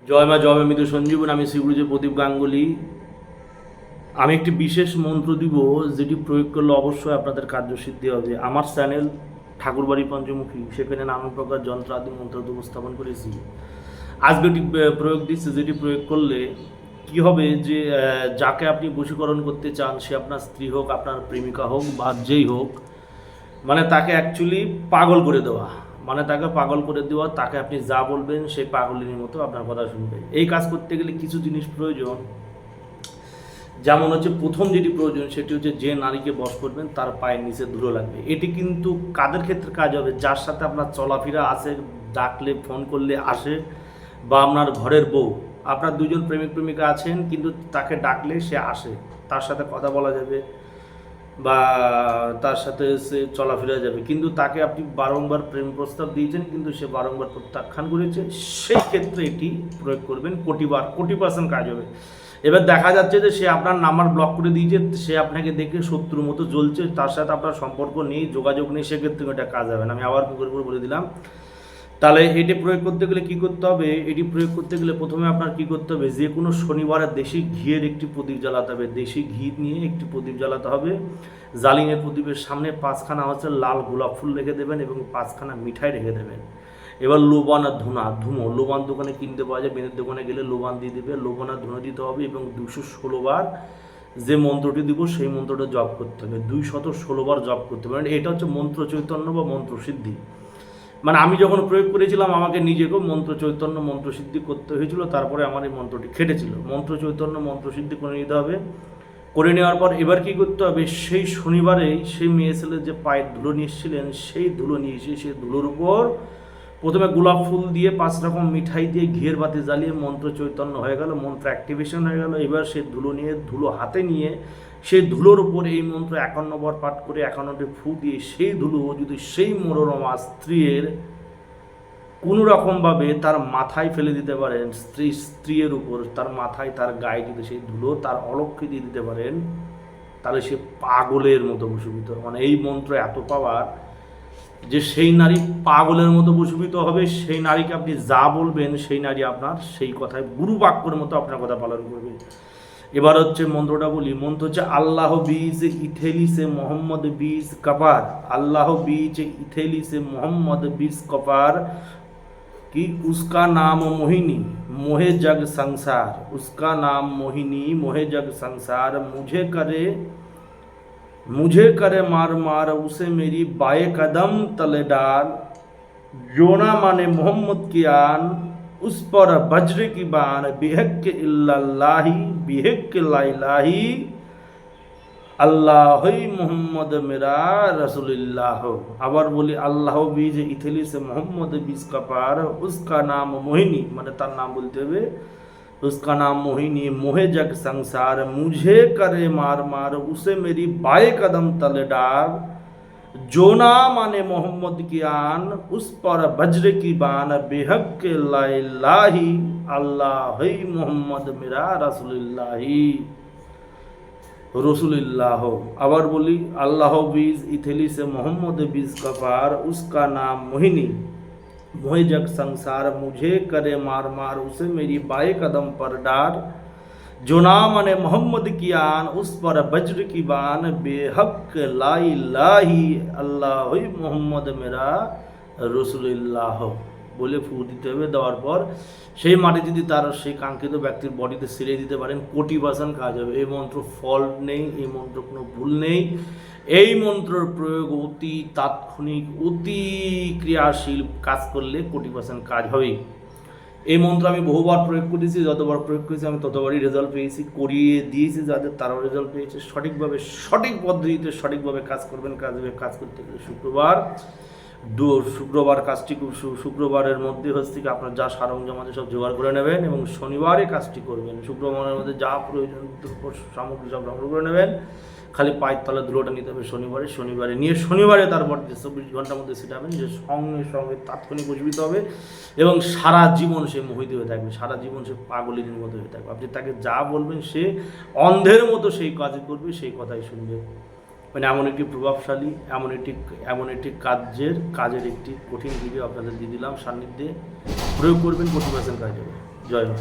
জয় মা জয় মৃত্যু সঞ্জীবন। আমি শ্রীগুরুজি প্রদীপ গাঙ্গুলি। আমি একটি বিশেষ মন্ত্র দিব, যেটি প্রয়োগ করলে অবশ্যই আপনাদের কার্যসিদ্ধি হবে। আমার চ্যানেল ঠাকুরবাড়ি পঞ্চমুখী, সেখানে নানান প্রকার যন্ত্র আদি মন্ত্র উপস্থাপন করেছি। আজকে একটি প্রয়োগ দিচ্ছে, যেটি প্রয়োগ করলে কি হবে, যে যাকে আপনি বশীকরণ করতে চান, সে আপনার স্ত্রী হোক, আপনার প্রেমিকা হোক, বা যেই হোক, মানে তাকে অ্যাকচুয়ালি পাগল করে দেওয়া, মানে তাকে পাগল করে দেওয়া। তাকে আপনি যা বলবেন সেই পাগলের মতো আপনার কথা শুনবে। এই কাজ করতে গেলে কিছু জিনিস প্রয়োজন। যেমন হচ্ছে, প্রথম যেটি প্রয়োজন সেটি হচ্ছে, যে নারীকে বশ করবেন তার পায়ের নিচে ধুলো লাগবে। এটি কিন্তু কাদের ক্ষেত্রে কাজ হবে? যার সাথে আপনার চলাফেরা আছে, ডাকলে ফোন করলে আসে, বা আপনার ঘরের বউ, আপনার দুজন প্রেমিক প্রেমিকা আছেন, কিন্তু তাকে ডাকলে সে আসে, তার সাথে কথা বলা যাবে, বা তার সাথে সে চলাফেরা যাবে, কিন্তু তাকে আপনি বারংবার প্রেম প্রস্তাব দিয়েছেন, কিন্তু সে বারংবার প্রত্যাখ্যান করেছে। সেই ক্ষেত্রে এটি প্রয়োগ করবেন। 40% কাজ হবে। এবার দেখা যাচ্ছে যে সে আপনার নাম্বার ব্লক করে দিয়েছে, সে আপনাকে দেখে শত্রুর মতো জ্বলছে, তার সাথে আপনার সম্পর্ক নেই, যোগাযোগ নেই, সেক্ষেত্রে এটা কাজ হবে না। আমি আবার করে বলে দিলাম। তাহলে এটি প্রয়োগ করতে গেলে কী করতে হবে? এটি প্রয়োগ করতে গেলে প্রথমে আপনার কী করতে হবে? যে কোনো শনিবারে দেশি ঘিয়ের একটি প্রদীপ জ্বালাতে হবে। দেশি ঘি নিয়ে একটি প্রদীপ জ্বালাতে হবে। জালিনের প্রদীপের সামনে 5খানা হচ্ছে লাল গোলাপ ফুল রেখে দেবেন, এবং 5খানা মিঠাই রেখে দেবেন। এবার লোবান আর ধুমো, লোবান দোকানে কিনতে পাওয়া যায়, বেনের দোকানে গেলে লোবান দিয়ে দেবে, লোবান আর ধুনো দিতে হবে, এবং 216 বার যে মন্ত্রটি দিব সেই মন্ত্রটা জপ করতে হবে। 216 বার জপ করতে হবে। মানে এটা হচ্ছে মন্ত্র চৈতন্য বা মন্ত্র সিদ্ধি। মানে আমি যখন প্রয়োগ করেছিলাম, আমাকে নিজেকেও মন্ত্র চৈতন্য মন্ত্র সিদ্ধি করতে হয়েছিল, তারপরে আমার এই মন্ত্রটি খেটেছিল। মন্ত্র চৈতন্য মন্ত্র সিদ্ধি করে নিতে হবে। করে নেওয়ার পর এবার কী করতে হবে? সেই শনিবারেই সেই মেয়ে ছেলে যে পায়ের ধুলো নিয়ে এসেছিলেন, সেই ধুলো নিয়ে এসে সেই ধুলোর উপর প্রথমে গোলাপ ফুল দিয়ে 5 রকম মিঠাই দিয়ে ঘিয়ের বাতি জ্বালিয়ে মন্ত্র চৈতন্য হয়ে গেল, মন্ত্র অ্যাক্টিভেশন হয়ে গেল। এবার সেই ধুলো হাতে নিয়ে সেই ধুলোর উপর এই মন্ত্র 51 বার পাঠ করে 51টি ফু দিয়ে সেই ধুলো যদি সেই মনোরমা স্ত্রীর কোনো রকমভাবে তার মাথায় ফেলে দিতে পারেন, স্ত্রীর উপর, তার মাথায়, তার গায়ে যদি সেই ধুলো তার অলক্ষ্যে দিয়ে দিতে পারেন, তাহলে সে পাগলের মতো বশীভূত। মানে এই মন্ত্র এত পাওয়ার যে সেই নারী পাগলের মতো বশীভূত হবে। সেই নারীকে আপনি যা বলবেন সেই নারী আপনার সেই কথায় গুরু বাক্যের মতো আপনার কথা পালন করবে। এবার হচ্ছে মন্ত্রটা বলি। মন্ত্র হচ্ছে, আল্লাহ বীজ ইথেলি সে মোহাম্মদ বীজ কপার। আল্লাহ বীজ ইথেলি সে মোহাম্মদ বীজ कपार कि उसका नाम मोहिनी मोहे जग संसार। उसका नाम मोहिनी मोहे जग संसार। मुझे करे मार मार उसे मेरी बाए कदम तले डाल। जो ना माने मोहम्मद की आन उस पर वज्र की बाण। बिहक के इल्लल्लाही बिहक के लाइलाही अल्लाह मोहम्मद मेरा रसूलुल्लाह। আবার বলি, আল্লাহ বীজ ইথেলি সে মোহাম্মদ বীজ कपार। उसका नाम मोहिनी, মানে তার নাম বলতে হবে। उसका नाम मोहिनी मोहे जग संसार। मुझे करे मार मार उसे मेरी बाए कदम तले डाल। जो ना माने मोहम्मद की आन उस पर वज्र की बान। बेहक के लाइलाही अल्लाह मोहम्मद मेरा रसूलुल्लाही रसूलुल्लाह। আবার বলি, আল্লাহ বীজ ইথেলি সে মোহাম্মদ বীজ कपार। उसका नाम मोहिनी मोहे जग संसार। मुझे करे मार मार उसे मेरी बाए कदम पर डार। जो नाम ने मोहम्मद की आन उस पर वज्र की बान। बेहक ला इलाही अल्लाह मोहम्मद मेरा रसूलुल्लाह বলে ফু দিতে হবে। দেওয়ার পর সেই মাটি যদি তার সেই কাঙ্ক্ষিত ব্যক্তির বডিতে ছিটিয়ে দিতে পারেন, 40% কাজ হবে। এই মন্ত্র ফল্ট নেই, এই মন্ত্র কোনো ভুল নেই। এই মন্ত্রের প্রয়োগ অতি তাৎক্ষণিক, অতি ক্রিয়াশীল। কাজ করলে 40% কাজ হবেই। এই মন্ত্র আমি বহুবার প্রয়োগ করেছি, যতবার প্রয়োগ করেছি আমি ততবারই রেজাল্ট পেয়েছি, করিয়ে দিয়েছি যাদের, তারাও রেজাল্ট পেয়েছে। সঠিকভাবে সঠিক পদ্ধতিতে সঠিকভাবে কাজ করবেন। কাজ করতে গেলে শুক্রবার কাজটি শুক্রবারের মধ্যে হচ্ছে কি আপনার যা সরঞ্জাম আছে সব জোগাড় করে নেবেন, এবং শনিবারে কাজটি করবেন। শুক্রবারের মধ্যে যা প্রয়োজন সামগ্রী সব সংগ্রহ করে নেবেন। খালি পায়ের তলা ধুলোটা নিতে হবে শনিবারে নিয়ে শনিবারে তারপর 24 ঘন্টার মধ্যে শেটাবেন, যে সঙ্গে সঙ্গে তাৎক্ষণিক বশীভূত হবে, এবং সারা জীবন সে মোহিত হয়ে থাকবে, সারা জীবন সে পাগলের মতো হয়ে থাকবে। আপনি তাকে যা বলবেন সে অন্ধের মতো সেই কাজ করবে, সেই কথাই শুনবে। মানে এমন একটি প্রভাবশালী, এমন একটি কাজের একটি কঠিন ভিডিও আপনাদের দিয়ে দিলাম সান্নিধ্যে। প্রয়োগ করবেন, 40% কাজ হবে। জয় মা।